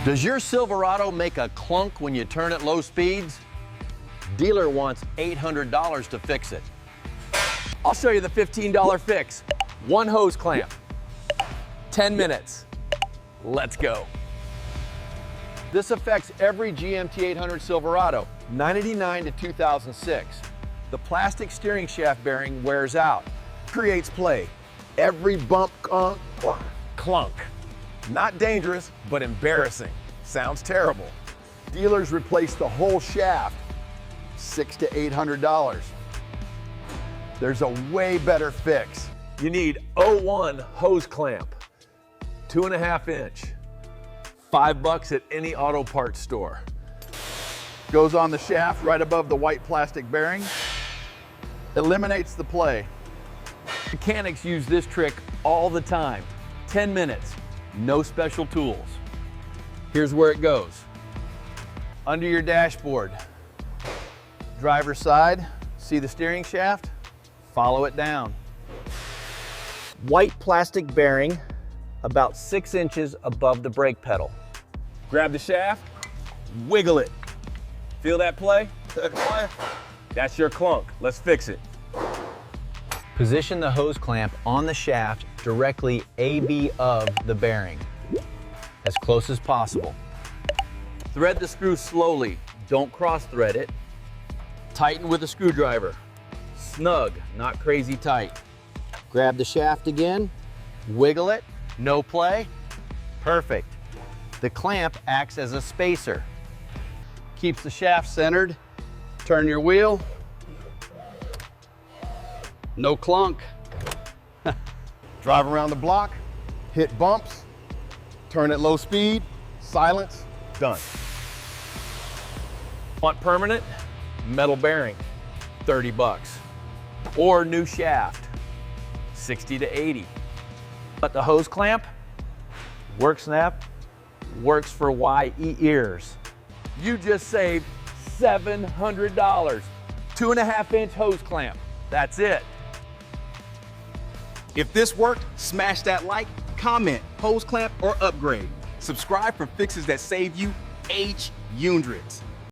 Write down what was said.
Does your Silverado make a clunk when you turn at low speeds? Dealer wants $800 to fix it. I'll show you the $15 fix. One hose clamp, 10 minutes. Let's go. This affects every GMT 800 Silverado, 99 to 2006. The plastic steering shaft bearing wears out, creates play. Every bump, Clunk. not dangerous, but embarrassing. Sounds terrible. Dealers replace the whole shaft, $600 to $800. There's a way better fix. You need 01 hose clamp, 2.5 inch, $5 at any auto parts store. Goes on the shaft right above the white plastic bearing. Eliminates the play. Mechanics use this trick all the time. 10 minutes, no special tools. Here's where it goes. Under your dashboard, driver's side, see the steering shaft? Follow it down. White plastic bearing about 6 inches above the brake pedal. Grab the shaft, wiggle it. Feel that play? That's your clunk. Let's fix it. Position the hose clamp on the shaft directly AB of the bearing, as close as possible. Thread the screw slowly, don't cross thread it. Tighten with a screwdriver. Snug, not crazy tight. Grab the shaft again, wiggle it, no play, perfect. The clamp acts as a spacer. Keeps the shaft centered. Turn your wheel. No clunk. Drive around the block, hit bumps, turn at low speed, silence, done. Want permanent? Metal bearing, $30. Or new shaft, 60 to 80. But the hose clamp, work snap, works for YE ears. You just saved $700. 2.5 inch hose clamp, that's it. If this worked, smash that like, comment, hose clamp, or upgrade. Subscribe for fixes that save you H-100s.